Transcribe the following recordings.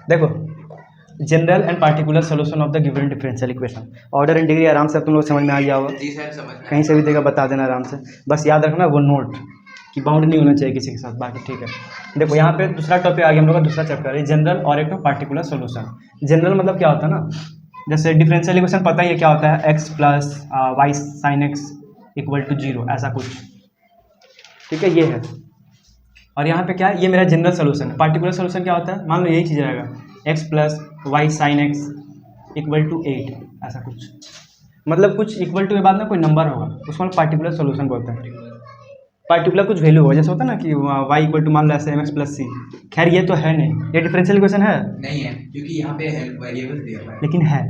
देखो general and particular solution of the given differential equation, order and degree आराम से तुम लोग समझ में आ गया होगा। जी सर समझ में कहीं से भी देगा बता देना आराम से, बस याद रखना वो नोट कि बाउंड नहीं होना चाहिए किसी के साथ, बाकी ठीक है। देखो यहाँ पे दूसरा टॉपिक आ गया हम लोग का, दूसरा चैप्टर है जनरल और एक पार्टिकुलर सोल्यूशन। जनरल मतलब क्या होता है ना, जैसे डिफरेंशियल इक्वेशन पता ही है क्या होता है, X plus Y sine X equal to 0 ऐसा कुछ, ठीक है ये है। और यहाँ पे क्या है, ये मेरा जनरल सोल्यूशन है। पार्टिकुलर सोल्यूशन क्या होता है, मान लो यही चीज़ रहेगा X plus Y sine X equal to 8 ऐसा कुछ, मतलब कुछ इक्वल टू के बाद में कोई नंबर होगा, उसको हम पार्टिकुलर सोल्यूशन बोलते हैं। पार्टिकुलर कुछ वैल्यू होगा, जैसे होता है ना कि वाई इक्वल टू मान लो ऐसे एम एक्स प्लस सी। खैर ये तो है नहीं, ये डिफरेंशियल इक्वेशन है नहीं है क्योंकि यहाँ पे वेरिएबल दिया हुआ है। लेकिन है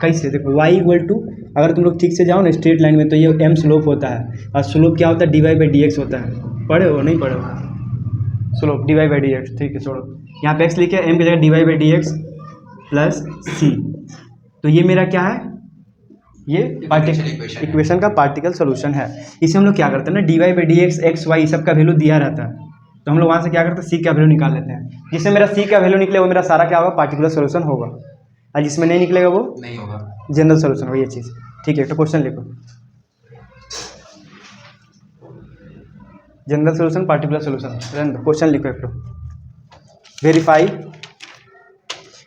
कैसे, देखो वाई इक्वल टू, अगर तुम लोग ठीक से जाओ ना स्ट्रेट लाइन में तो ये एम स्लोप होता है, और स्लोप क्या होता है, D Y by D X होता है। पढ़े हो नहीं पढ़े हो, slope D Y by D X, ठीक है छोड़ो। यहाँ पे एक्स लिखे, एम की जगह D Y by D X plus C, तो ये मेरा क्या है, ये इक्वेशन का पार्टिकल सोल्यूशन है। इसे हम लोग क्या करते हैं ना, D Y by D X X Y सब का वैल्यू दिया रहता है, तो हम लोग वहाँ से क्या करते हैं, सी का वैल्यू निकाल लेते हैं। जिससे मेरा सी का वैल्यू निकले वो मेरा सारा क्या होगा, पार्टिकुलर सोल्यूशन होगा, और जिसमें नहीं निकलेगा वो नहीं होगा, जनरल सोल्यूशन होगा, ये चीज़ ठीक है। तो क्वेश्चन लिखो, general solution particular solution, question लिखो एक तो,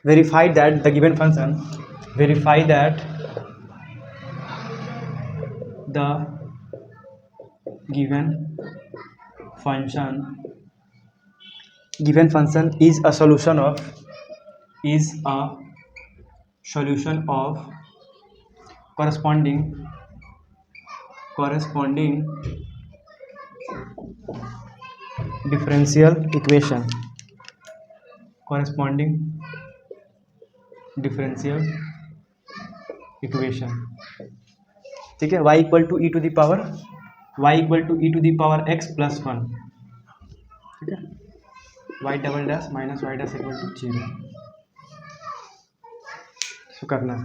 verify that the given function, verify that the given function is a solution of corresponding differential equation, ठीक है। y equal to E to the power x plus 1, ठीक है, y double dash minus Y dash equal to 0, इसको करना है।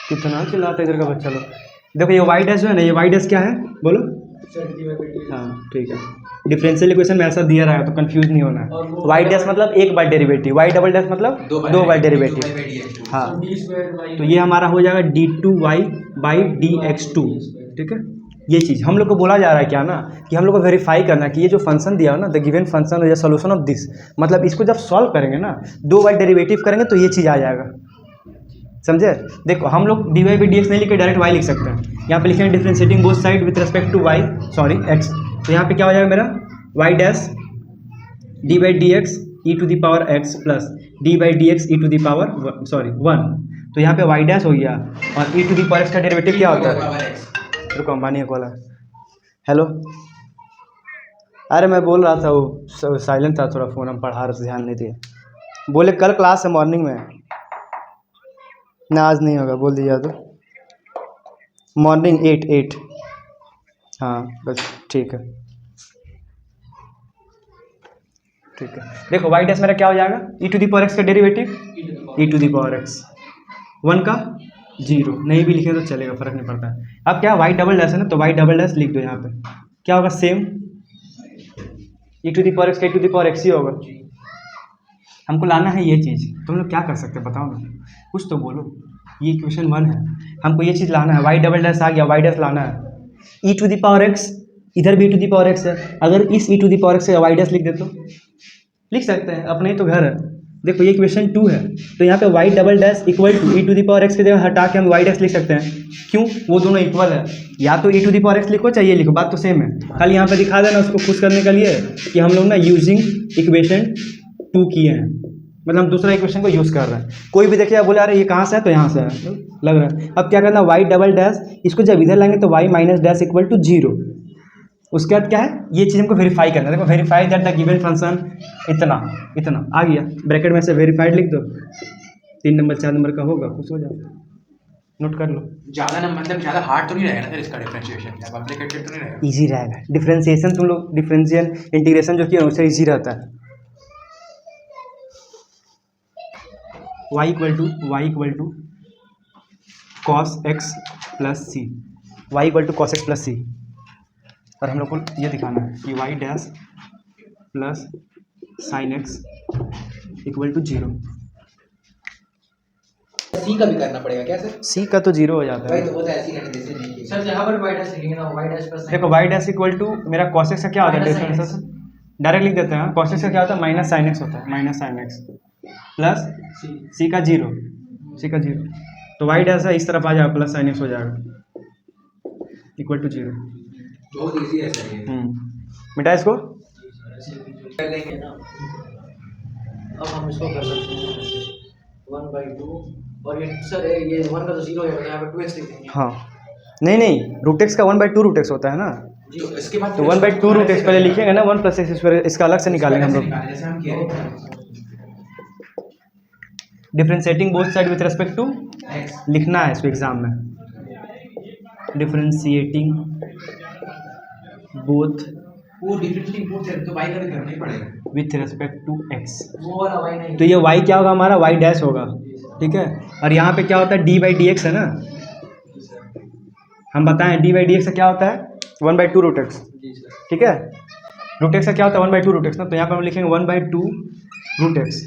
कितना चिल्लाता है इधर का बच्चा लोग। देखो ये वाई डैश जो है ना, ये वाई डैश क्या है बोलो, हाँ ठीक है। डिफरेंशियल इक्वेशन में ऐसा दिया रहा है तो कंफ्यूज नहीं होना है। वाई डैश मतलब एक बार डेरिवेटिव, वाई डबल डैश मतलब दो बार डेरिवेटिव, हाँ। तो ये हमारा हो जाएगा D two Y by D X two, ठीक है। ये चीज़ हम लोग को बोला जा रहा है क्या ना, कि हम लोग को वेरीफाई करना है कि ये जो फंक्शन दिया हो ना, द गिवन फंक्शन या सोल्यूशन ऑफ दिस, मतलब इसको जब सॉल्व करेंगे ना, दो बार डेरिवेटिव करेंगे तो ये चीज़ आ जाएगा, समझे। देखो हम लोग D Y by D X नहीं लिख के डायरेक्ट वाई लिख सकते हैं, यहाँ पे लिखेंगे differentiating both side with respect to Y, sorry X, तो यहाँ पे क्या हो जाएगा मेरा Y dash D by D X E to the power X plus D by D X E to the power 1, तो यहाँ पे वाई डैश हो गया, और E to the power X का डेरिवेटिव क्या होता है, रुको अंबानी का कॉल है, हेलो। अरे मैं बोल रहा था वो साइलेंट था थोड़ा, फ़ोन हम पढ़ा रहे थे ध्यान नहीं दिए। बोले कल क्लास है मॉर्निंग में ना, आज नहीं होगा, बोल दीजिए तो मॉर्निंग 8, हाँ बस ठीक है, ठीक है। देखो वाई डैश मेरा क्या हो जाएगा, E to the power X का derivative E to the power X 1 का 0, नहीं भी लिखे तो चलेगा, फर्क नहीं पड़ता है। अब क्या वाई डबल डैश है ना, तो वाई डबल डैश लिख दो यहाँ पे, क्या होगा same E to the power X का E to the power X ही होगा। हमको लाना है ये चीज़, तुम लोग क्या कर सकते हैं बताओ ना, कुछ तो बोलो। ये इक्वेशन 1 है, हमको ये चीज़ लाना है, वाई डबल डैश आ गया, वाई डैश लाना है, ई टू दी पावर एक्स, इधर भी ई टू दी पावर एक्स है, अगर इस ई टू दी पावर एक्स से वाई डैश लिख दे तो लिख सकते हैं, अपने ही तो घर है। देखो ये इक्वेशन 2 है, तो यहाँ पे Y double dash equal to E to the power X की जगह हटा के हम वाई डैश लिख सकते हैं, क्यों, वो दोनों इक्वल है, या तो ई टू दी पावर एक्स लिखो चाहे ये लिखो, बात तो सेम है। खाली यहाँ पे दिखा देना उसको खुश करने के लिए कि हम लोग ना यूजिंग इक्वेशन 2 किए हैं, मतलब हम दूसरा इक्वेशन को यूज़ कर रहे हैं। कोई भी देखिए बोले अरे ये कहाँ से है, तो यहाँ से है, लग रहा है। अब क्या करना, वाई डबल डैश, इसको जब इधर लाएंगे तो Y minus dash equal to 0, उसके बाद क्या है, ये चीज़ हमको वेरीफाई करना है। देखो verify that the given function इतना आ गया, ब्रैकेट में से वेरीफाइड लिख दो, 3 नंबर 4 नंबर का होगा, खुश हो जाओ, नोट कर लो। ज़्यादा ना मतलब ज़्यादा हार्ड तो नहीं रहेगा ना सर इसका डिफरेंशिएशन, या कॉम्प्लिकेटेड तो नहीं रहेगा, इजी रहेगा। डिफरेंशिएशन तुम लोग डिफरेंशियल इंटीग्रेशन जो किया उससे इजी रहता है। y equal to cos X plus C, Y equal to cos X plus C, और हम लोग को ये दिखाना है कि Y dash plus sine X equal to 0। C का भी करना पड़ेगा क्या सर? सी का तो 0 हो जाता है। तो वो तो ऐसे ही करने जैसे नहीं सर यहाँ पर वाई डैश लिखेंगे ना, वाई डैश प्लस देखो वाई डैश इक्वल टू मेरा कॉस एक्स का क्या होता है, Minus sin डिफरेंस डायरेक्ट लिख देते हैं। कॉस एक्स का क्या होता है, माइनस साइन एक्स होता है, माइनस साइन एक्स प्लस सी का 0, सी का 0, तो वाई डैश है इस तरफ आ जाएगा, प्लस साइन एक्स हो जाएगा इक्वल टू 0। बहुत इजी है सर ये। मिटा इसको। कर लेंगे ना। अब हम इसको कर सकते हैं 1/2, और ये सर ये 1 का तो 0 है, यहाँ पे 2x लिख देंगे। हाँ नहीं नहीं, रूट एक्स का 1/2 रूट एक्स होता है ना, तो इसके बाद तो 1/2 रूट एक्स पहले लिखेंगे ना, 1 प्लस एक्स स्क्वायर, इसका अलग से निकालेंगे हम लोग। जैसे हम किए differentiating both side with respect to X, लिखना है इसको एग्जाम में, डिफ्रेंशिएटिंग बोथ वो डिफरेंशिएटिंग बोथ साइड तो y का भी करना ही पड़ेगा। विथ रिस्पेक्ट टू एक्स, वो वाला वाई नहीं, तो ये y क्या होगा हमारा, y डैश होगा, ठीक है। और यहाँ पे क्या होता है, डी बाई डी एक्स है ना, हम बताएं डी बाई डी एक्स का क्या होता है 1/2 रूट एक्स, ठीक है। रूट एक्स का क्या होता है 1/2 रूट एक्स ना, तो यहाँ पर हम लिखेंगे 1/2 रूट एक्स।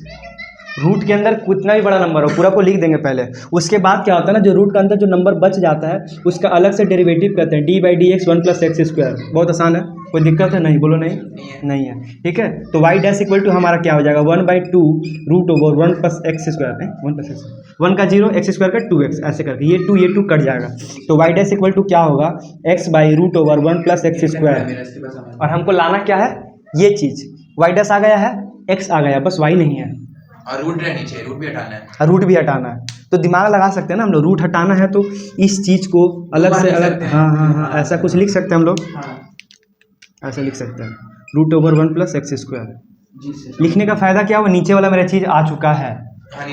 रूट के अंदर कितना भी बड़ा नंबर हो पूरा को लिख देंगे पहले, उसके बाद क्या होता है ना, जो रूट के अंदर जो नंबर बच जाता है उसका अलग से डेरिवेटिव करते हैं, D by D x 1 plus X square. बहुत आसान है, कोई दिक्कत है नहीं, बोलो नहीं, नहीं है, ठीक है। तो वाई डैश इक्वल टू हमारा क्या हो जाएगा 1/2 root over 1 plus X square, नहीं 1 प्लस एक्स, 1 का 0 एक्स स्क्वायर का 2x, ऐसे करके ये 2 कट जाएगा, तो वाई डैश इक्वल टू क्या होगा x by root over 1 plus X square. और हमको लाना क्या है, ये चीज़ वाई डैश आ गया है, x आ गया, बस y नहीं है, और रूट रहनी चाहिए, रूट भी हटाना है। और रूट भी हटाना है। तो दिमाग लगा सकते हैं ना हम लोग, रूट हटाना है तो इस चीज़ को अलग से अलग, हाँ हाँ हाँ ऐसा कुछ लिख सकते हैं हम लोग, ऐसा लिख सकते हैं root over 1 plus X square. लिखने का फ़ायदा क्या हुआ, नीचे वाला मेरा चीज़ आ चुका है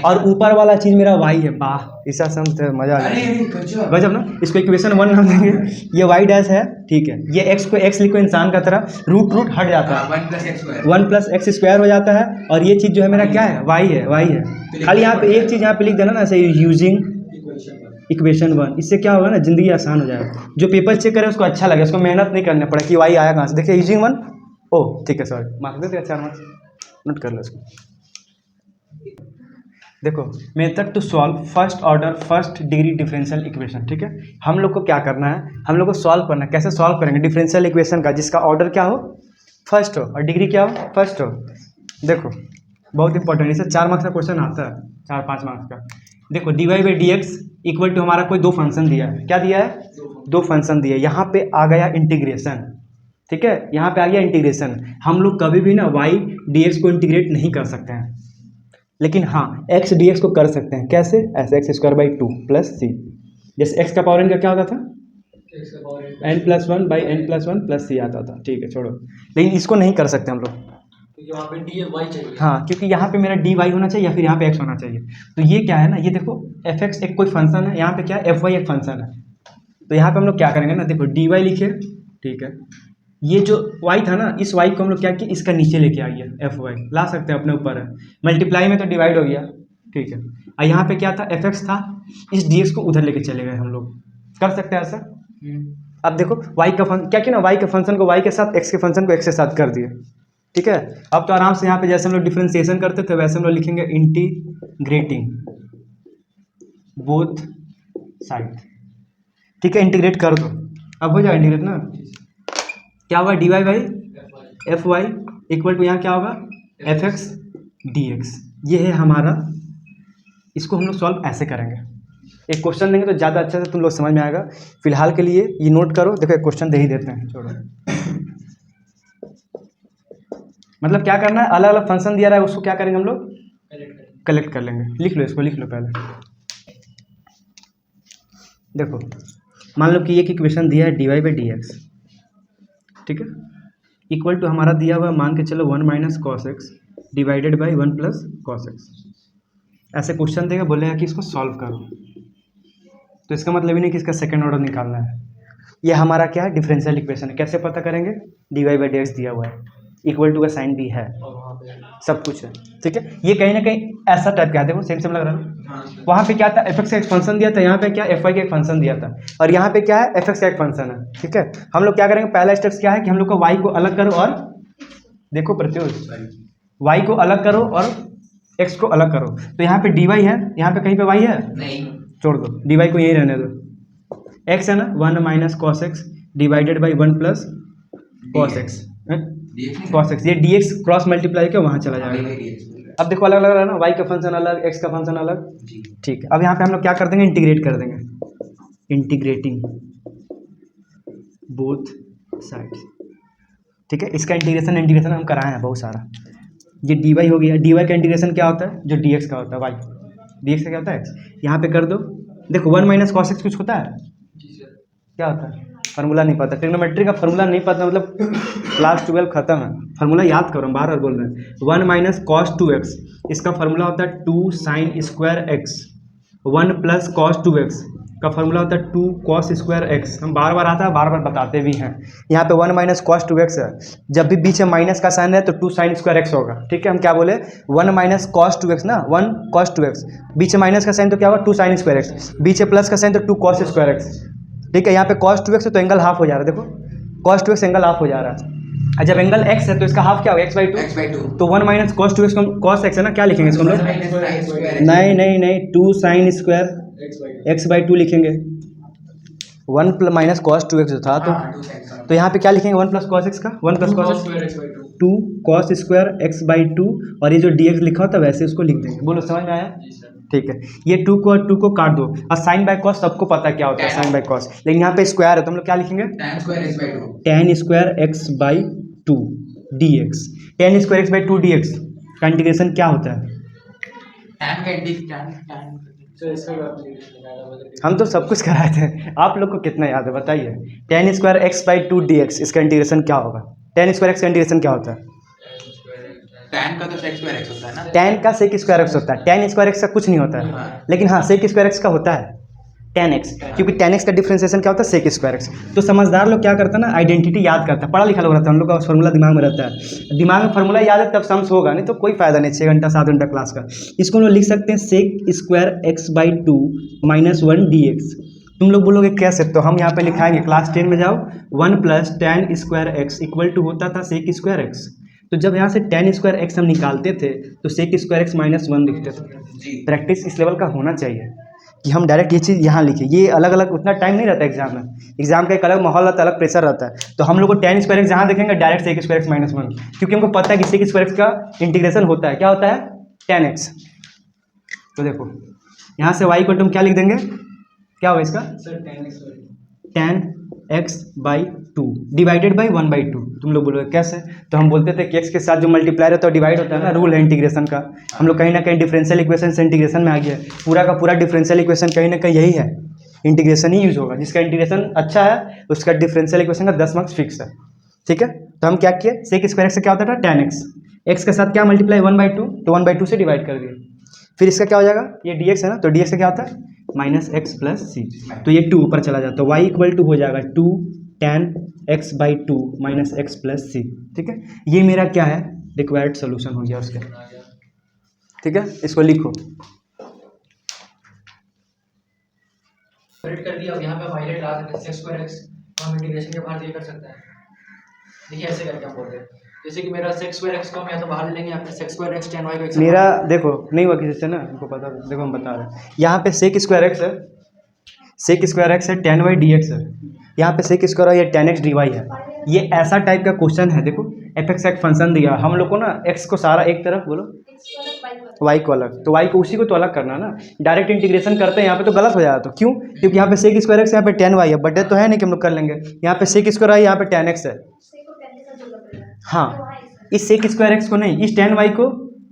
और ऊपर वाला चीज़ मेरा y है, वाह ऐसा समझ मज़ा आ गया, गजब ना। इसको इक्वेशन 1 नाम देंगे, ये y डैश है, ठीक है। ये x को x लिखो इंसान का तरह, रूट रूट हट जाता है, 1 plus X square, 1 plus X square हो जाता है, और ये चीज़ जो है मेरा क्या है, y है, y है। खाली यहाँ पे एक चीज़ यहाँ पे लिख देना ना, ऐसे यूजिंग इक्वेशन 1, इससे क्या होगा ना, ज़िंदगी आसान हो जाएगा। जो पेपर चेक करे उसको अच्छा लगे, उसको मेहनत नहीं करना पड़े कि y आया कहाँ से। देखिए यूजिंग 1, ओह ठीक है सॉरी, मार्क्स देते 4 मार्क्स, नोट कर लो इसको। देखो method to solve first order first degree differential equation, ठीक है। हम लोग को क्या करना है, हम लोग को सॉल्व करना है। कैसे सॉल्व करेंगे डिफरेंशियल इक्वेशन का, जिसका ऑर्डर क्या हो, फर्स्ट हो, और डिग्री क्या हो, फर्स्ट हो। देखो बहुत इंपॉर्टेंट, इससे 4 मार्क्स का क्वेश्चन आता है, 4-5 मार्क्स का। देखो D Y by D X equal to हमारा कोई 2 फंक्शन दिया है, क्या दिया है, 2 फंक्शन दिया है। यहाँ पे आ गया इंटीग्रेशन, ठीक है, यहाँ पे आ गया इंटीग्रेशन। हम लोग कभी भी ना वाई डी एक्स को इंटीग्रेट नहीं कर सकते हैं, लेकिन हाँ एक्स डी एक्स को कर सकते हैं। कैसे, ऐसे एक्स स्क्वायर बाई 2 प्लस सी, जैसे एक्स का पावर एन का क्या होता था, n plus 1 by n plus 1 plus C आता था, ठीक है छोड़ो। लेकिन इसको नहीं कर सकते हम लोग, क्योंकि वहाँ पे डी वाई चाहिए। हाँ क्योंकि यहाँ पे मेरा डी वाई होना चाहिए या फिर यहाँ पे एक्स होना चाहिए। तो ये क्या है ना, ये देखो एफ एक्स एक कोई फंक्शन है, यहाँ पे क्या है एफ वाई एक फंक्शन है। तो यहाँ पे हम लोग क्या करेंगे ना, देखो डी वाई लिखे, ठीक है, ये जो y था ना, इस y को हम लोग क्या किया, इसका नीचे लेके आइए, एफ वाई ला सकते हैं, अपने ऊपर है, मल्टीप्लाई में तो डिवाइड हो गया, ठीक है। और यहाँ पे क्या था, एफ एक्स था, इस डी एक्स को उधर लेके चले गए हम लोग, कर सकते हैं ऐसा। अब देखो y का फंक्शन क्या किया ना, y के फंक्शन को y के साथ, x के फंक्शन को x के साथ कर दिए, ठीक है। अब तो आराम से यहाँ पे जैसे हम लोग डिफ्रेंसिएशन करते थे वैसे हम लोग लिखेंगे इंटीग्रेटिंग बोथ साइड, ठीक है, इंटीग्रेट कर दो, अब हो जाएगा इंटीग्रेट ना। क्या होगा, D Y by F Y equal to यहाँ क्या होगा, एफ एक्स डी एक्स। ये है हमारा, इसको हम लोग सॉल्व ऐसे करेंगे। एक क्वेश्चन देंगे तो ज़्यादा अच्छा से तुम लोग समझ में आएगा। फिलहाल के लिए ये नोट करो, देखो एक क्वेश्चन दे ही देते हैं, छोड़ो। मतलब क्या करना है, अलग अलग फंक्शन दिया रहा है, उसको क्या करेंगे हम लोग, कलेक्ट कर लेंगे। लिख लो इसको, लिख लो पहले। देखो मान लो कि एक इक्वेशन दिया है D Y by D X, ठीक है, इक्वल टू हमारा दिया हुआ मान के चलो 1 minus cos x divided by 1 plus cos x. ऐसे क्वेश्चन देगा, बोलेगा कि इसको सॉल्व करो, तो इसका मतलब ही नहीं कि इसका सेकंड ऑर्डर निकालना है। ये हमारा क्या है, डिफरेंशियल इक्वेशन है। कैसे पता करेंगे, D Y by D X दिया हुआ है, इक्वल टू का साइन भी है, और वहाँ पे सब कुछ है, ठीक है। ये कहीं ना कहीं ऐसा टाइप का है, देखो सेम सेम लग रहा है ना। वहाँ पे क्या था, एफ एक्स का एक फंक्शन दिया था, यहाँ पे क्या एफ वाई का एक फंक्शन दिया था, और यहाँ पे क्या है, एफ एक्स का एक फंक्शन है, ठीक है। हम लोग क्या करेंगे, पहला स्टेप्स क्या है कि हम लोग को वाई को अलग करो और देखो प्रत्युष, वाई को अलग करो और एक्स को अलग करो। तो यहाँ पे डी वाई है, यहाँ पे कहीं पे वाई है नहीं, छोड़ दो, डी वाई को यही रहने दो। एक्स है ना, 1 minus cos x divided by 1 plus cos x, cos x, ये डी एक्स क्रॉस मल्टीप्लाई के वहाँ चला जाएगा। अब देखो अलग अलग रहा ना, वाई का फंक्शन अलग, एक्स का फंक्शन अलग, ठीक है। अब यहाँ पे हम लोग क्या कर देंगे, इंटीग्रेट कर देंगे, इंटीग्रेटिंग बोथ साइड्स, ठीक है। इसका इंटीग्रेशन हम कराए हैं बहुत सारा। ये डी वाई हो गया, डी वाई का इंटीग्रेशन क्या होता है, जो डी एक्स का होता है, वाई डी एक्स का क्या होता है, एक्स। यहाँ पे कर दो, देखो 1 माइनस कॉस एक्स कुछ होता है, क्या होता है, फार्मूला नहीं पता, ट्रिग्नोमेट्री का फार्मूला नहीं पता मतलब क्लास 12 खत्म है। फार्मूला याद करो, हम बार बार बोल रहे हैं। 1 माइनस कॉस 2x, इसका फार्मूला होता है 2 sine square x. 1 plus cos 2x का फार्मूला होता है 2 कॉस स्क्वायर एक्स। हम बार बार आता है, बार बार बताते भी हैं। यहाँ पे 1 माइनस कॉस 2x है, जब भी बीच में माइनस का साइन है तो 2 साइन स्क्वायर एक्स होगा, ठीक है। हम क्या बोले, 1 माइनस कॉस 2x ना, 1 कॉस 2x, बीच में माइनस का साइन तो क्या होगा, 2 साइन स्क्वायर एक्स, बीच में प्लस का साइन तो 2 कॉस स्क्वायर एक्स, ठीक है। यहाँ पे cos 2x है तो एंगल हाफ हो जा रहा है, देखो cos 2x एंगल हाफ हो जा रहा है। और जब एंगल x है तो इसका हाफ क्या होगा, x/2। तो 1 माइनस cos 2x को cos x है ना, क्या लिखेंगे इसको हम लोग, नहीं 2 साइन स्क्वायर x/2 लिखेंगे। 1 माइनस cos 2x जो था तो यहाँ पे क्या लिखेंगे, 1 प्लस cos x का 1 plus cos x 2 cos square x/2, और ये जो dx लिखा होता है वैसे उसको लिख देंगे। बोलो समझ में आया, ठीक है। ये 2 को काट दो, और साइन बाय कॉस सबको पता है क्या होता है, साइन बाय कॉस, लेकिन यहाँ पे स्क्वायर है तो हम लोग क्या लिखेंगे, tan square x/2 dx। tan square x/2 dx का इंटीग्रेशन क्या होता है, हम तो सब कुछ कराए थे, आप लोग को कितना याद है बताइए। tan स्क्वायर x/2 dx, इसका इंटीग्रेशन क्या होगा, tan स्क्वायर x का इंटीग्रेशन क्या होता है, tan का तो sec स्क्वायर x होता है ना, tan का sec स्क्वायर x होता है, tan स्क्वायर x का कुछ नहीं होता है, लेकिन हाँ sec स्क्वायर x का होता है tan x, क्योंकि tan x का डिफरेंशिएशन क्या होता है, sec स्क्वायर x। तो समझदार लोग क्या करता है ना, आइडेंटिटी याद करता है, पढ़ा लिखा लोग रहता है, हम लोग का फार्मूला दिमाग में रहता है, दिमाग में फार्मूला याद है तब सम्स होगा, नहीं तो कोई फायदा नहीं 6 घंटा 7 घंटा क्लास का। इसको हम लोग लिख सकते हैं sec square x/2 minus 1 dx। तुम लोग बोलोगे कैसे, तो हम यहाँ पे लिखाएंगे, क्लास 10 में जाओ, 1 plus tan square x equal to होता था sec स्क्वायर x। तो जब यहाँ से tan स्क्वायर x हम निकालते थे तो sec स्क्वायर x माइनस 1 लिखते थे। प्रैक्टिस इस लेवल का होना चाहिए कि हम डायरेक्ट ये चीज़ यहाँ लिखें, ये अलग अलग उतना टाइम नहीं रहता एग्जाम में, एग्जाम का एक अलग माहौल रहता है, अलग प्रेशर रहता है। तो हम लोग को tan स्क्वायर x जहाँ देखेंगे direct sec square x minus 1, क्योंकि हमको पता है कि sec स्क्वायर x का इंटीग्रेशन होता है, क्या होता है, tan x। तो देखो यहाँ से y को तुम क्या लिख देंगे, क्या होगा इसका, tan x/2 डिवाइडेड बाई 1/2। तुम लोग बोलोगे कैसे, तो हम बोलते थे कि x के साथ जो मल्टीप्लाई रहता है डिवाइड होता है ना, रूल है इंटीग्रेशन का। हम लोग कहीं ना कहीं डिफरेंशियल इक्वेशन से इंटीग्रेशन में आ गया, पूरा का पूरा डिफरेंशियल इक्वेशन कहीं ना कहीं यही है, इंटीग्रेशन ही यूज होगा। जिसका इंटीग्रेशन अच्छा है उसका डिफरेंशियल इक्वेशन का 10 मार्क्स फिक्स है, ठीक है। तो हम क्या किए, sec स्क्वायर x से क्या होता था, tan x के साथ क्या मल्टीप्लाई 1/2, तो 1/2 से डिवाइड कर दिए। फिर इसका क्या हो जाएगा, ये dx है ना, तो dx का क्या होता है माइनस एक्स प्लस सी, तो ये 2 ऊपर चला जाता है, तो y इक्वल टू हो जाएगा 2 tan x/2 minus X plus C, ठीक है। ये मेरा क्या है, रिक्वायर्ड सोल्यूशन हो गया उसके, ठीक है। इसको लिखो, कर दिया। अब यहाँ पे हाईलाइट ला सकते हैं sec स्क्वायर x, हम इंटीग्रेशन के बाहर ये कर सकते हैं। देखिए ऐसे करके हम बोल रहे हैं, जैसे कि मेरा sec स्क्वायर x को हम या तो बाहर ले लेंगे, या फिर sec square x tan y को x मेरा देखो नहीं हुआ किसी से ना, हमको पता, देखो हम बता रहे हैं, यहाँ पे sec स्क्वायर x है, sec स्क्वायर x है, tan y dx है, यहाँ पे sec square y tan x dy है। ये ऐसा टाइप का क्वेश्चन है, देखो एफ एक्स का एक फंक्शन दिया हम लोग को ना, x को सारा एक तरफ बोलो, y को अलग, तो y को उसी को तो अलग करना ना, डायरेक्ट इंटीग्रेशन करते हैं यहाँ पे तो गलत हो जाता, तो क्यों, क्योंकि यहाँ पे sec स्क्वायर x यहाँ पे tan y है, बट तो है नहीं कि हम लोग कर लेंगे, यहाँ पे sec स्क्वायर y यहाँ पे tan x है, हाँ इस sec स्क्वायर x को नहीं, इस tan y को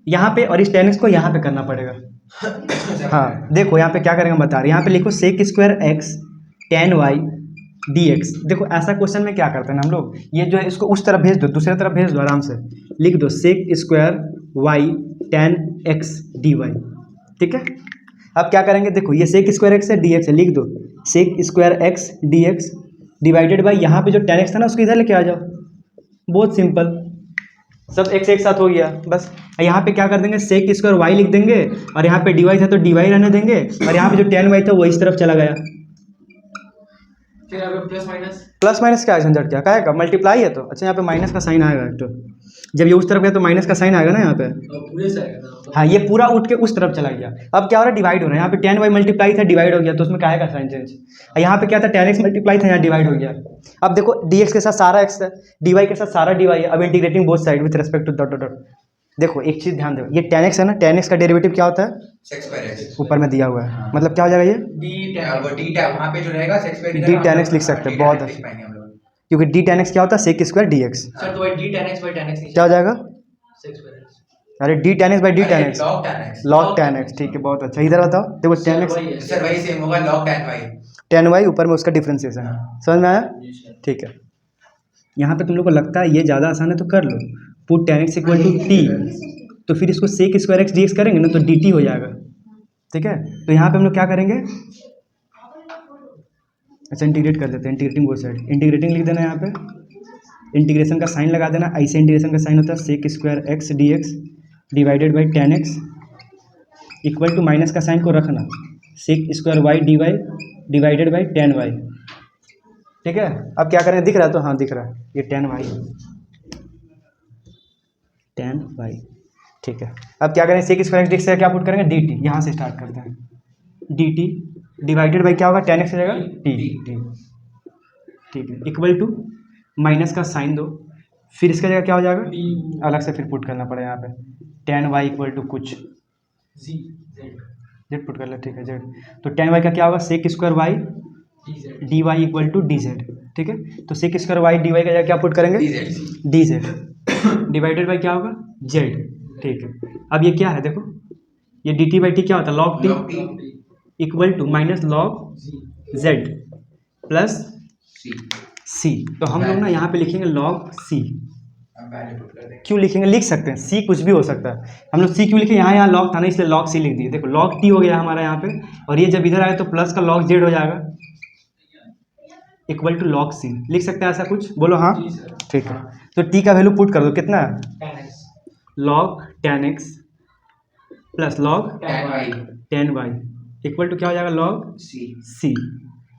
यहाँ पे और इस tan x को यहाँ पे करना पड़ेगा। हाँ देखो यहाँ पे क्या करेंगे बता रहे, यहाँ पे लिखो sec square x tan y dx। देखो ऐसा क्वेश्चन में क्या करते हैं हम लोग, ये जो है इसको उस तरफ भेज दो, दूसरी तरफ भेज दो, आराम से लिख दो sec square y tan x dy, ठीक है। अब क्या करेंगे, देखो ये sec स्क्वायर x है dx है, लिख दो sec square x dx divided by यहाँ पे जो tan x था ना उसको इधर लेके आ जाओ, बहुत सिंपल, सब x एक साथ हो गया बस। यहाँ पे क्या कर देंगे, सेक स्क्वायर y लिख देंगे, और यहाँ पे dy था तो dy रहने देंगे, और यहाँ पे जो tan y था वो इस तरफ चला गया। फिर अगर प्लस माइनस, प्लस माइनस क्या है, झंझट क्या का मल्टीप्लाई है तो अच्छा यहाँ पे माइनस का साइन आएगा, तो जब ये उस तरफ गया तो माइनस का साइन आएगा ना यहाँ पे। पूरे से आएगा ना। हाँ, ये पूरा उठ के उस तरफ चला गया। अब क्या हो रहा है, डिवाइड हो रहा है। यहाँ पे tan y मल्टीप्लाई था, डिवाइड हो गया, तो उसमें क्या आएगा, साइन चेंज। यहाँ पे क्या था, tan x मल्टीप्लाई था, यहाँ डिवाइड हो गया। अब देखो dx के साथ सारा x है, dy के साथ सारा dy है। अब integrating both side with respect to dot dot dot. देखो एक चीज ध्यान दो, ये tan x है ना, tan x का डेरिवेटिव क्या होता है, सेक्स स्क्वायर एक्स। ऊपर में दिया हुआ है, मतलब क्या हो जाएगा ये वो डी टैब वहाँ पे जो रहेगा sex square d tan x लिख सकते हैं, बहुत अच्छा, क्योंकि d tan x क्या होता है, सेक स्क्वायर dx। सर तो D ten x by ten x क्या हो जाएगा, सिक्स स्क्वायर एक्स। अरे d tan x by d tan x, log tan x. log tan x, ठीक है बहुत अच्छा। इधर बताओ, देखो tan x सर वही सेम होगा log tan Y. tan y ऊपर में उसका डिफरेंशिएशन है, समझ में आया, ठीक है। यहाँ पे तुम लोग को लगता है ये ज़्यादा आसान है तो कर लो, put tan x equal to t, तो फिर इसको सेक स्क्वायर एक्स dx करेंगे ना तो dt हो जाएगा, ठीक है। तो यहाँ पे हम लोग क्या करेंगे, अच्छा इंटीग्रेट कर देते हैं, इंटीग्रेटिंग बोथ साइड, इंटीग्रेटिंग लिख देना, यहाँ पे इंटीग्रेशन का साइन लगा देना। ऐसे इंटीग्रेशन का साइन होता है sec square X dx divided by tan x equal to minus का साइन को रखना, sec square y dy divided by tan y, ठीक है। अब क्या करेंगे, दिख रहा है तो, हाँ दिख रहा है, ये tan y, ठीक है। अब क्या करें, सेक स्क्वायर एक्स से क्या पुट करेंगे, dt, यहाँ से स्टार्ट करते हैं, dt डिवाइडेड बाई क्या होगा, tan x हो जाएगा t, ठीक है, इक्वल टू माइनस का साइन दो, फिर इसका जगह क्या हो जाएगा, अलग से फिर पुट करना पड़ेगा यहाँ पे, tan y इक्वल टू कुछ जेड पुट कर ले, ठीक है जेड। तो tan y का क्या होगा, sec square y dy equal to D Z, ठीक है। तो सेक स्क्वायर y dy का जगह क्या पुट करेंगे, डी जेड डिवाइडेड बाई क्या होगा, जेड, ठीक है। अब ये क्या है, देखो ये डी टी बाई टी क्या होता है, log T equal to minus log Z plus C. तो हम लोग ना यहाँ पे लिखेंगे लॉग सी, क्यों लिखेंगे, लिख सकते हैं सी कुछ भी हो सकता है, हम लोग सी क्यों लिखे, यहाँ लॉग था ना इसलिए लॉग सी लिख दिए। देखो लॉग टी हो गया हमारा यहाँ पे, और ये जब इधर आए तो प्लस का लॉग जेड हो जाएगा इक्वल टू लॉग सी, लिख सकते हैं ऐसा कुछ, बोलो हाँ, ठीक है। तो टी का वैल्यू पुट कर दो, कितना है, log tan x plus log tan y equal to क्या हो जाएगा, लॉग सी।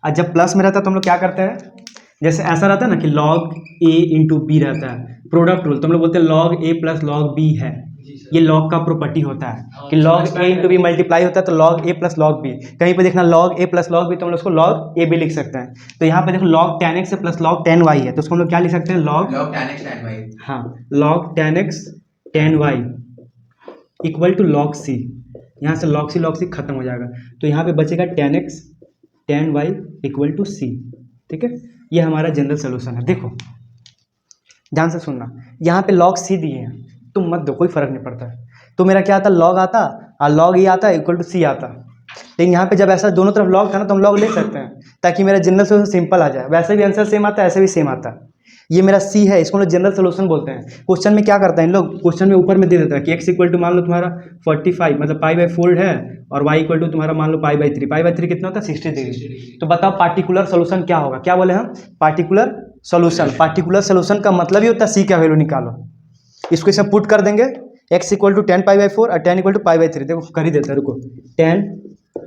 और जब प्लस में रहता है तो हम लोग क्या करते हैं, जैसे ऐसा रहता है ना कि लॉग a इंटू बी रहता है, प्रोडक्ट रूल, तो हम लोग बोलते हैं log a plus log b है, ये लॉग का प्रॉपर्टी होता है कि log a into B multiply होता है तो log a plus log b। कहीं पे देखना log a plus log b तो हम लोग उसको लॉग a भी लिख सकते हैं। तो यहाँ पे देखो log tan x plus log tan y है, तो उसको हम लोग क्या लिख सकते हैं, log tan x tan y। हाँ, log tan x tan y equal to log सी, यहाँ से लॉग सी खत्म हो जाएगा, तो यहाँ पे बचेगा tan x tan y equal to सी, ठीक है। ये हमारा जनरल सोल्यूशन है। देखो ध्यान से सुनना, यहाँ पे लॉग सी दिए हैं, तुम मत दो, कोई फर्क नहीं पड़ता है। तो मेरा क्या आता, लॉग आता और लॉग ये आता इक्वल टू सी आता, लेकिन यहाँ पे जब ऐसा दोनों तरफ लॉग था ना तो हम लॉग ले सकते हैं ताकि मेरा जनरल सोल्यूशन सिंपल आ जाए। वैसे भी आंसर सेम आता है, ऐसे भी सेम आता है। ये मेरा सी है, इसको हम लोग जनरल सोल्यूशन बोलते हैं। क्वेश्चन में क्या करता है इन लोग, क्वेश्चन में ऊपर में दे देता है कि x इक्वल टू मान लो तुम्हारा 45 मतलब π/4 है, और y इक्वल टू तुम्हारा मान लो π/3, π/3 कितना होता है 60 डिग्री। तो बताओ पार्टिकुलर सोल्यूशन क्या होगा, क्या बोले हम, पार्टिकुलर सोल्यूशन। पार्टिकुलर सोल्यूशन का मतलब ही होता है सी का वैल्यू निकालो, इसको इसमें पुट कर देंगे, x इक्वल टू 10 π/4 और 10 इक्वल टू π/3, देखो कर ही देता है, रुको 10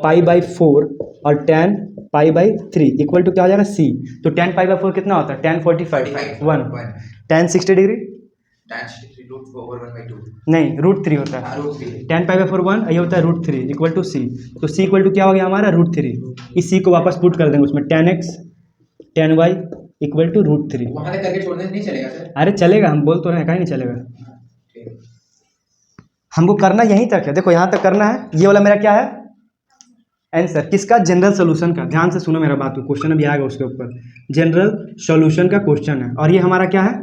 π/4 और 10 π/3 इक्वल टू क्या हो जाएगा सी। तो 10 π/4 कितना होता है, 10 45 1 10 60 डिग्री नहीं √3 होता है, 10 π/4 1 ये होता है √3 इक्वल टू सी। तो सी इक्वल टू क्या हो गया हमारा √3, इस सी को वापस पुट कर देंगे उसमें, tan x tan y equal to √3। वहां तक करके छोड़ने नहीं चलेगा सर, अरे चलेगा, हम बोल तो रहे हैं, कहीं नहीं चलेगा, हमको करना यहीं तक है। देखो यहाँ तक करना है, ये वाला मेरा क्या है आंसर, किसका, जनरल सोल्यूशन का। ध्यान से सुनो मेरा बात, क्वेश्चन अभी आएगा उसके ऊपर, जनरल सोल्यूशन का क्वेश्चन है। और ये हमारा क्या है,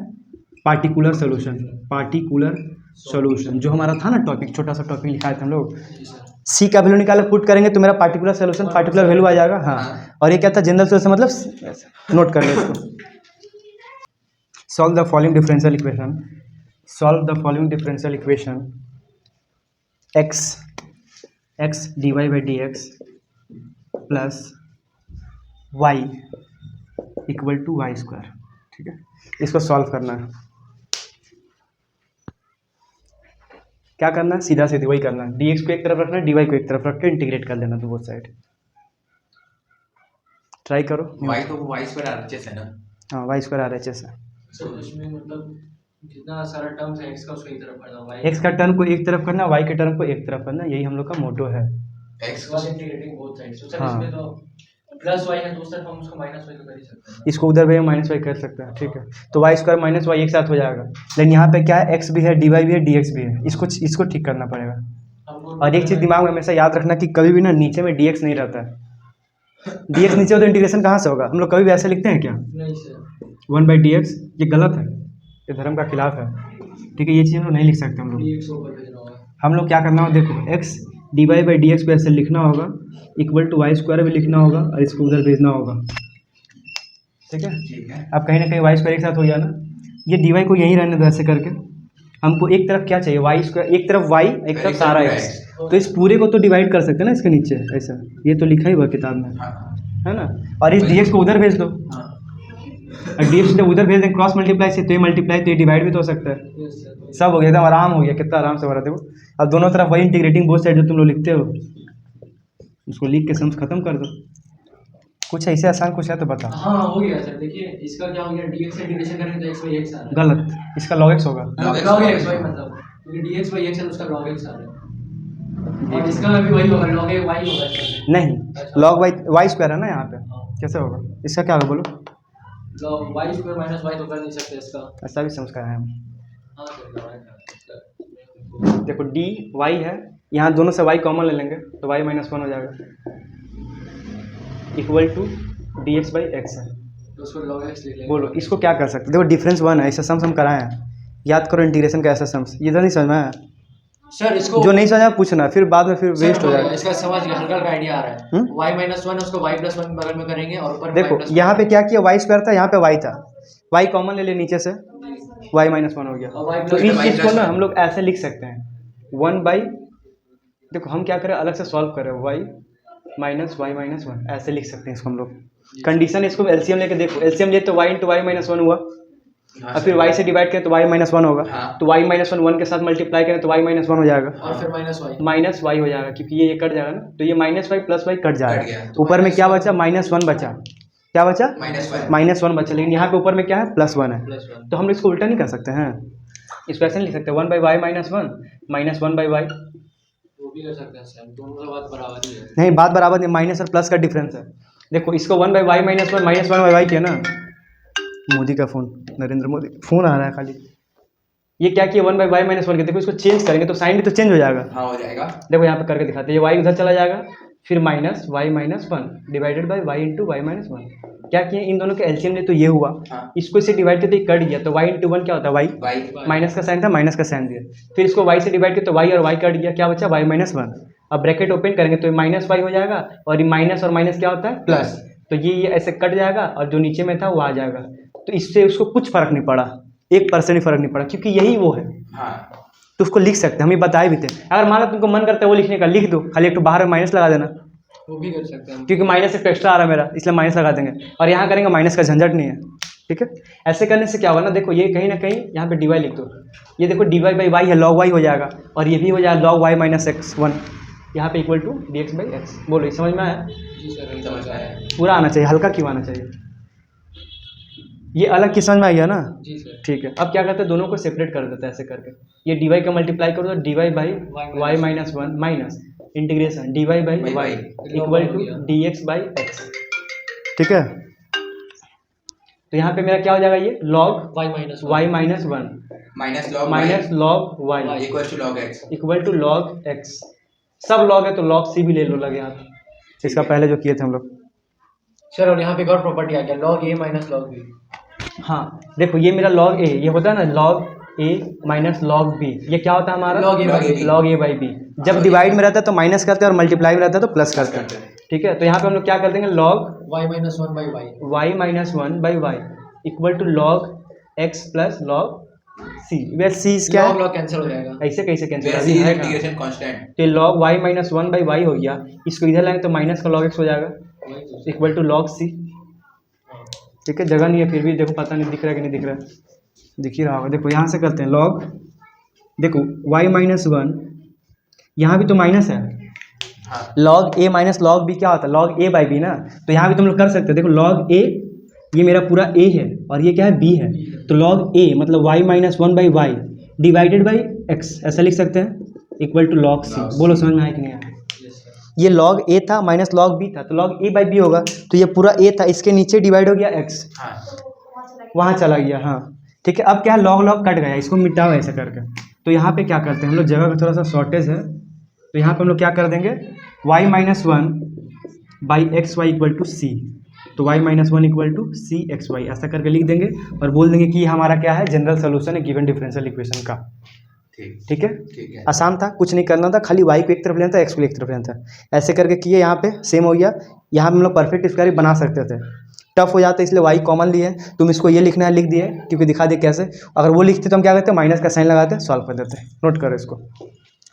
पार्टिकुलर सोल्यूशन, पार्टिकुलर सोल्यूशन जो हमारा था ना टॉपिक, छोटा सा टॉपिक लिखा था हम लोग, सी का वैल्यू निकाल पुट करेंगे तो मेरा पार्टिकुलर सोल्यूशन, पार्टिकुलर वैल्यू आ जाएगा। हाँ, और ये क्या था, जनरल सोल्यूशन, मतलब नोट कर लो इसको। Solve the following differential equation, solve the following differential equation, x dy by D X plus Y equal to Y square, ठीक है। इसको सॉल्व करना है। क्या करना है, सीधा सीधी वही करना है, dx को एक तरफ रखना है, dy को एक तरफ रख के इंटीग्रेट कर देना तो बोथ साइड। ट्राई करो। y तो y स्क्वायर RHS है ना। हाँ वाई स्क्वायर RHS है। सर इसमें मतलब जितना सारा टर्म्स है x का उसको एक तरफ करना y x का टर्म को एक तरफ करना, y के टर्म को एक तरफ करना, यही हम लोग का मोटो है। x was integrating both sides. तो सर हाँ। इसमें तो प्लस y है तो उस तरफ हम उसको माइनस y तो कर ही सकते हैं। इसको उधर भी हम माइनस वाई कर सकते हैं, ठीक है। तो वाई स्क्वायर माइनस वाई एक साथ हो जाएगा, लेकिन यहाँ पे क्या है, एक्स भी है, डी वाई भी है, डी एक्स भी है, इसको ठीक करना पड़ेगा। हमको और एक चीज़ दिमाग में हमेशा याद रखना कि कभी भी ना नीचे में डी एक्स नहीं रहता है। डी एक्स नीचे हो तो इंटीग्रेशन कहाँ से होगा, हम लोग कभी भी ऐसे लिखते हैं क्या, नहीं सर 1/dx, ये गलत है, ये धर्म का खिलाफ है, ठीक है। ये चीज़ हम लोग नहीं लिख सकते हम लोग। dx ऊपर भेजना होगा। हम लोग क्या करना होगा, देखो X D Y by D X को ऐसे लिखना होगा, इक्वल टू वाई स्क्वायर भी लिखना होगा, और इसको उधर भेजना होगा, ठीक है। ठीक है। अब कहीं ना कहीं वाई स्क्वायर एक साथ हो गया ना, ये डी वाई को यहीं रहने दो ऐसे करके। हमको एक तरफ क्या चाहिए, वाई स्क्वायर, एक तरफ वाई, एक तरफ सारा एक्स, तो इस पूरे को तो डिवाइड कर सकते हैं ना इसके नीचे ऐसा, ये तो लिखा ही हुआ किताब में, हाँ है ना। और इस डी एक्स को उधर भेज दो, हाँ और डी एक्स जब उधर भेज दें क्रॉस मल्टीप्लाई से, तो ये मल्टीप्लाई तो ये डिवाइड भी तो हो सकता है। यस सर सब हो गया, एकदम आराम हो गया, कितना आराम से हो रहा है देखो। अब दोनों तरफ वही इंटीग्रेटिंग बोथ साइड जो तुम लोग लिखते हो, उसको लिख के सम्स खत्म कर दो। कुछ ऐसे आसान कुछ है तो बता। हाँ हो गया सर। देखिए इसका क्या हो गया, dx से इंटीग्रेशन करेंगे तो x by x आ रहा है। गलत, इसका log x होगा। log x y मतलब क्योंकि dx by x है तो उसका log x आ रहा है, और इसका भी वही होगा log y होगा इसका। नहीं, log y स्क्वायर है ना यहाँ पे, कैसे होगा, इसका क्या होगा बोलो। log y square minus y तो कर नहीं सकते इसका। ऐसा भी समझ कर आए हम। हाँ सर log y देखो डी वाई है, यहाँ दोनों से y कॉमन ले लेंगे तो y माइनस 1 हो जाएगा, equal to D X by X है। तो उसको log x लिख लेंगे। बोलो इसको क्या कर सकते, देखो डिफरेंस 1 है, ऐसा सम्स हम कराए हैं, याद करो इंटीग्रेशन का ऐसा सम्स, ये तो नहीं समझ में आया। सर इसको जो नहीं समझा पूछना, फिर बाद में फिर वेस्ट हो जाएगा। इसका समझ गया, हल्का हल्का आइडिया आ रहा है। y माइनस 1 उसको y प्लस 1 बगल में करेंगे और ऊपर में y देखो प्लस यहाँ पे क्या किया, y स्क्वायर था, यहाँ पे y था, y कॉमन ले ले नीचे से, y माइनस 1 हो गया। और y तो प्लस इस चीज़ को ना हम लोग ऐसे लिख सकते हैं, 1 बाई, देखो हम क्या करें अलग से सॉल्व करें, y माइनस 1 ऐसे लिख सकते हैं इसको हम लोग। कंडीशन इसको एलसीएम लेके देखो, एलसीएम ले तो y इंटू वाई माइनस 1 हुआ, और फिर y से डिवाइड करें तो y माइनस 1 होगा, तो y माइनस 1 के साथ मल्टीप्लाई करें तो y माइनस 1 हो जाएगा, और फिर माइनस y हो जाएगा, क्योंकि ये कट जाएगा ना, तो ये minus Y plus Y cut cut जाएगा, गया। ऊपर में क्या बचा, -1 बचा, क्या बचा, -1 बचा, लेकिन यहाँ पे ऊपर में क्या है, +1 है, प्लस 1 तो हम लोग इसको उल्टा नहीं कर सकते हैं, इसको ऐसे नहीं लिख सकते, 1 by Y minus 1 minus 1 by Y, वो भी कर सकते हैं सर, दोनों का बात बराबर ही है। नहीं बात बराबर नहीं, माइनस और प्लस का डिफरेंस है। देखो इसको 1 by Y minus 1 by Y किया ना, मोदी का फ़ोन, नरेंद्र मोदी फ़ोन आ रहा है खाली, ये क्या किया 1 बाई वाई माइनस 1 के, देखो इसको चेंज करेंगे तो साइन भी तो चेंज हो जाएगा, हाँ हो जाएगा। देखो यहाँ पे करके दिखाते हैं, ये y उधर चला जाएगा, फिर minus Y minus 1 divided by Y into Y minus 1, क्या किया इन दोनों के एलसीएम ले तो ये हुआ, हाँ। इसको इससे डिवाइड किया तो ये कट गया, तो y इंटू 1 क्या होता है y, माइनस का साइन था, माइनस का साइन दिया, फिर इसको y से डिवाइड किया तो y और y कट गया, क्या बचा y माइनस 1, अब ब्रैकेट ओपन करेंगे तो ये माइनस वाई हो जाएगा, और ये माइनस और माइनस क्या होता है प्लस, तो ये ऐसे कट जाएगा और जो नीचे में था वो आ जाएगा, तो इससे उसको कुछ फर्क नहीं पड़ा, 1% ही फर्क नहीं पड़ा, क्योंकि यही वो है, हाँ तो उसको लिख सकते हैं, हम ये बताए भी थे। अगर मान लो तुमको मन करता है वो लिखने का, लिख दो, खाली एक तो बाहर में माइनस लगा देना, वो भी कर सकते हैं। क्योंकि माइनस एक एक्स्ट्रा आ रहा है मेरा, इसलिए माइनस लगा देंगे, और यहाँ करेंगे माइनस का झंझट नहीं है, ठीक है। ऐसे करने से क्या होगा ना, देखो ये कहीं ना कहीं यहाँ पे dy लिख दो, ये देखो dy बाई वाई है, log y हो जाएगा, और ये भी हो जाएगा log y माइनस x1, यहाँ पे equal to dx by X. बोलो ये समझ में आया, जी सर समझ आया। पूरा आना चाहिए, हल्का क्यों आना चाहिए, ये अलग की समझ में आ गया ना, जी सर। ठीक है। अब क्या करते हैं, दोनों को सेपरेट कर देते हैं ऐसे करके, ये dy का मल्टीप्लाई करो तो dy by Y minus 1 minus integration dy by Y equal to dx by X, ठीक है। तो यहाँ पे मेरा क्या हो जाएगा, ये log y minus y minus 1 minus log y equal to log x। Equal to log x, सब log है तो log c भी ले लो लगे हाथ, इसका पहले जो किए थे हम लोग। सर, और यहाँ पे एक और प्रॉपर्टी आ गया, log a minus log b। हाँ देखो ये मेरा log a, ये होता है ना log a minus log b, ये क्या होता है हमारा log a by b। log a by b, जब डिवाइड में रहता है तो माइनस करते हैं और मल्टीप्लाई में रहता है तो प्लस करते हैं, ठीक है। तो यहाँ पे हम लोग क्या कर देंगे, log y minus 1 by y। y minus 1 by Y equal to log x plus log c, वैसे c क्या log है, log कैंसिल हो जाएगा। ऐसे कैसे कैंसिल वैसे ही इंटीग्रेशन कांस्टेंट। तो log y minus 1 by Y हो गया, इसको इधर लाएंगे तो माइनस का log x हो जाएगा वही तो। इक्वल टू log c, ठीक है। जगह नहीं है फिर भी देखो, पता नहीं दिख रहा है कि नहीं दिख रहा है, दिख ही रहा होगा, देखो यहाँ से करते हैं log देखो y-1 यहाँ भी तो माइनस है, हाँ log a minus log b क्या होता है, log a बाई बी ना, तो यहाँ भी तुम लोग कर सकते हो। देखो log a ये मेरा पूरा a है और ये क्या है b है, तो log a मतलब y-1 by Y divided by x, ऐसा लिख सकते हैं, इक्वल टू log c। बोलो समझ में आया कि नहीं आया? ये log a था माइनस log b था, तो log a बाई बी होगा, तो ये पूरा a था, इसके नीचे डिवाइड हो गया x, हाँ वहाँ चला गया। हाँ ठीक है, अब क्या है, log log कट गया, इसको मिटाओ ऐसे करके। तो यहाँ पे क्या करते हैं हम लोग, जगह का थोड़ा सा शॉर्टेज है, तो यहाँ पे हम लोग क्या कर देंगे, y-1 by X Y equal to सी, तो y-1 equal to C X Y ऐसा करके लिख देंगे और बोल देंगे कि ये हमारा क्या है, जनरल सोल्यूशन है गिवन डिफरेंशियल इक्वेशन का। ठीक है, ठीक है। आसान था, कुछ नहीं करना था, खाली y को एक तरफ लेना था, x को एक तरफ लेना था, ऐसे करके किए। यहाँ पे सेम हो गया, यहाँ पे हम लोग परफेक्ट स्क्वायर बना सकते थे, टफ हो जाता है इसलिए y कॉमन लिए, तुम इसको ये लिखना है लिख दिए, क्योंकि दिखा दे कैसे, अगर वो लिखते तो हम क्या करते, माइनस का साइन लगाते, सॉल्व कर देते। नोट करो इसको,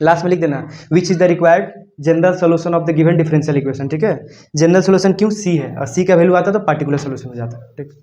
लास्ट में लिख देना which is the required general solution of the given differential equation. ठीक है, जनरल सोल्यूशन क्यों, c है, और c का वैल्यू आता है तो पार्टिकुलर सोल्यूशन हो जाता है। ठीक।